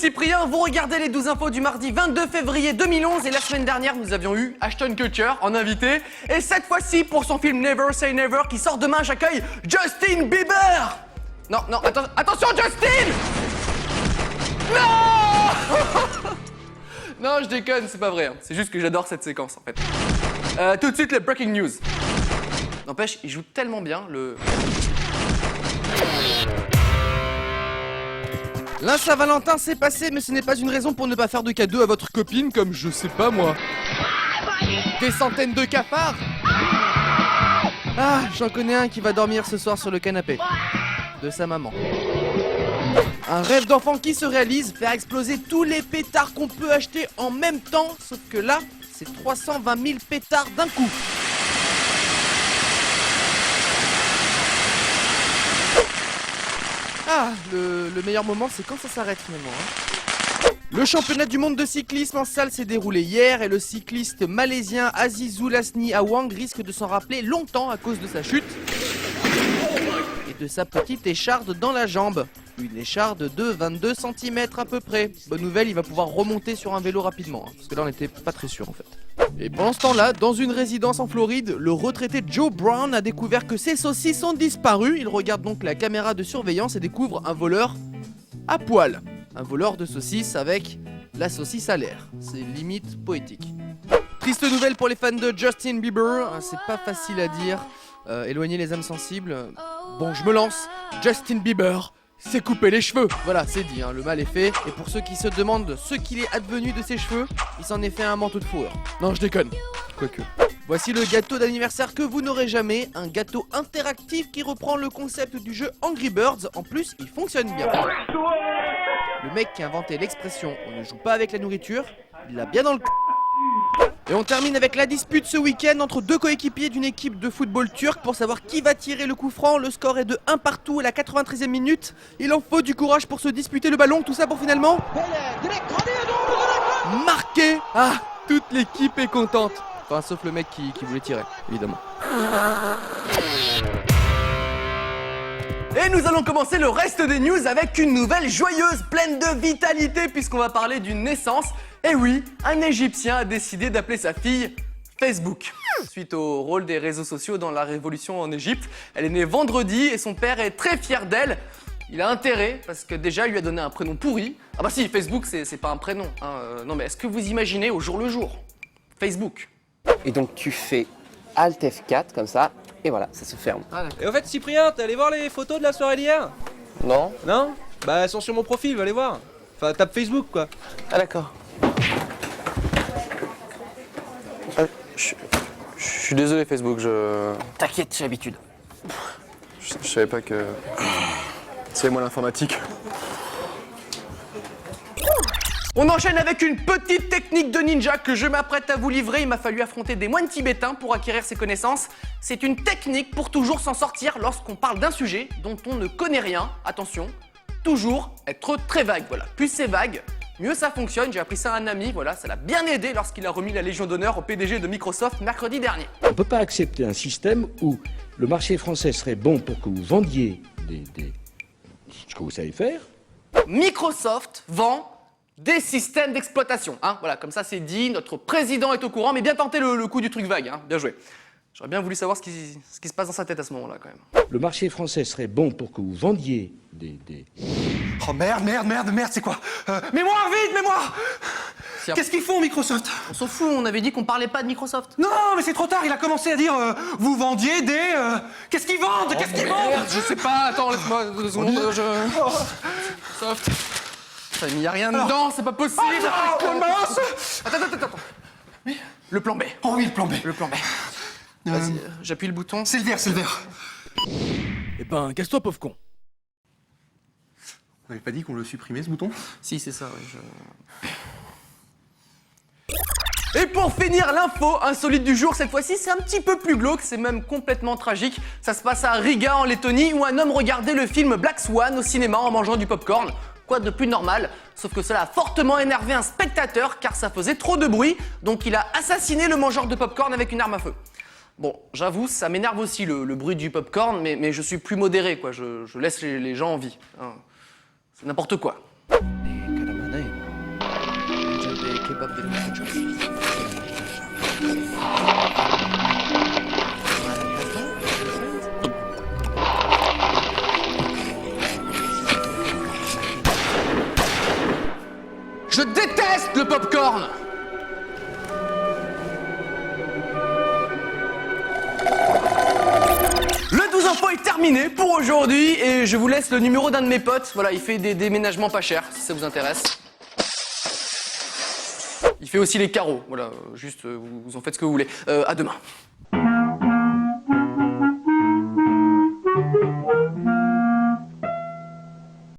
Cyprien, vous regardez les 12 infos du mardi 22 février 2011 et la semaine dernière nous avions eu Ashton Kutcher en invité et cette fois-ci pour son film Never Say Never qui sort demain, j'accueille Justin Bieber. Non, attention Justin. Non. Non, je déconne, c'est pas vrai, hein. C'est juste que j'adore cette séquence en fait. Tout de suite le breaking news. N'empêche, il joue tellement bien le... La Saint-Valentin s'est passé, mais ce n'est pas une raison pour ne pas faire de cadeau à votre copine comme je sais pas moi. Des centaines de cafards. Ah, j'en connais un qui va dormir ce soir sur le canapé. De sa maman. Un rêve d'enfant qui se réalise, faire exploser tous les pétards qu'on peut acheter en même temps, sauf que là, c'est 320 000 pétards d'un coup. Ah, le meilleur moment, c'est quand ça s'arrête finalement. Hein. Le championnat du monde de cyclisme en salle s'est déroulé hier et le cycliste malaisien Azizul Hasni Awang risque de s'en rappeler longtemps à cause de sa chute et de sa petite écharde dans la jambe. Une écharde de 22 cm à peu près. Bonne nouvelle, il va pouvoir remonter sur un vélo rapidement, hein, parce que là on n'était pas très sûr en fait. Et pendant ce temps-là, dans une résidence en Floride, le retraité Joe Brown a découvert que ses saucisses ont disparu. Il regarde donc la caméra de surveillance et découvre un voleur à poil. Un voleur de saucisses avec la saucisse à l'air. C'est limite poétique. Triste nouvelle pour les fans de Justin Bieber, c'est pas facile à dire. Éloigner les âmes sensibles. Bon, je me lance. Justin Bieber s'est coupé les cheveux. Voilà, c'est dit, hein, le mal est fait. Et pour ceux qui se demandent ce qu'il est advenu de ses cheveux, il s'en est fait un manteau de fourrure. Non, je déconne. Quoique. Voici le gâteau d'anniversaire que vous n'aurez jamais. Un gâteau interactif qui reprend le concept du jeu Angry Birds. En plus, il fonctionne bien. Le mec qui a inventé l'expression « on ne joue pas avec la nourriture », il l'a bien dans le c***. Et on termine avec la dispute ce week-end entre deux coéquipiers d'une équipe de football turc pour savoir qui va tirer le coup franc. Le score est de 1 partout à la 93e minute. Il en faut du courage pour se disputer le ballon, tout ça pour finalement... marquer. Ah, toute l'équipe est contente. Enfin, sauf le mec qui voulait tirer, évidemment. Et nous allons commencer le reste des news avec une nouvelle joyeuse, pleine de vitalité, puisqu'on va parler d'une naissance. Et oui, un Égyptien a décidé d'appeler sa fille Facebook. Suite au rôle des réseaux sociaux dans la révolution en Égypte, elle est née vendredi et son père est très fier d'elle. Il a intérêt, parce que déjà, il lui a donné un prénom pourri. Ah bah si, Facebook, c'est pas un prénom. Hein. Non mais est-ce que vous imaginez au jour le jour Facebook. Et donc tu fais Alt F4 comme ça, et voilà, ça se ferme. Ah, Et au fait, Cyprien, t'es allé voir les photos de la soirée d'hier? Non? Non? Bah, elles sont sur mon profil, va les voir. Enfin, tape Facebook, quoi. Ah d'accord. Je suis désolé Facebook, T'inquiète, j'ai l'habitude. je savais pas que... C'est moi l'informatique. On enchaîne avec une petite technique de ninja que je m'apprête à vous livrer. Il m'a fallu affronter des moines tibétains pour acquérir ces connaissances. C'est une technique pour toujours s'en sortir lorsqu'on parle d'un sujet dont on ne connaît rien. Attention, toujours être très vague. Voilà, plus c'est vague, mieux ça fonctionne. J'ai appris ça à un ami, voilà, ça l'a bien aidé lorsqu'il a remis la Légion d'honneur au PDG de Microsoft mercredi dernier. On ne peut pas accepter un système où le marché français serait bon pour que vous vendiez ce que vous savez faire. Microsoft vend des systèmes d'exploitation, hein. Voilà, comme ça c'est dit, notre président est au courant, mais bien tenté le coup du truc vague, hein. Bien joué. J'aurais bien voulu savoir ce qui se passe dans sa tête à ce moment-là quand même. Le marché français serait bon pour que vous vendiez Oh merde, c'est quoi Mémoire, vite, mémoire Tiens. Qu'est-ce qu'ils font, Microsoft? On s'en fout, on avait dit qu'on parlait pas de Microsoft. Non, mais c'est trop tard, il a commencé à dire vous vendiez des... Qu'est-ce qu'ils vendent? Qu'est-ce qu'ils vendent? Merde, je sais pas, attends, laisse-moi 2 secondes, Microsoft. Ça, il n'y a rien dedans, c'est pas possible. Oh mince! Attends. Oui. Le plan B. Oh oui, le plan B. Le plan B. Vas-y, j'appuie le bouton. C'est le vert. Eh ben, casse-toi, pauvre con. On avait pas dit qu'on le supprimait, ce bouton? Si, c'est ça, ouais, Et pour finir, l'info insolite du jour, cette fois-ci, c'est un petit peu plus glauque, c'est même complètement tragique. Ça se passe à Riga, en Lettonie, où un homme regardait le film Black Swan au cinéma en mangeant du popcorn. Quoi de plus normal, sauf que cela a fortement énervé un spectateur car ça faisait trop de bruit, donc il a assassiné le mangeur de popcorn avec une arme à feu. Bon, j'avoue, ça m'énerve aussi le bruit du popcorn, mais je suis plus modéré, quoi. Je laisse les gens en vie. Hein. C'est n'importe quoi. Les pas peut-être beaucoup de chance. Je déteste le popcorn! Le 12 infos est terminé pour aujourd'hui et je vous laisse le numéro d'un de mes potes. Voilà, il fait des déménagements pas chers si ça vous intéresse. Il fait aussi les carreaux. Voilà, juste vous en faites ce que vous voulez. À demain.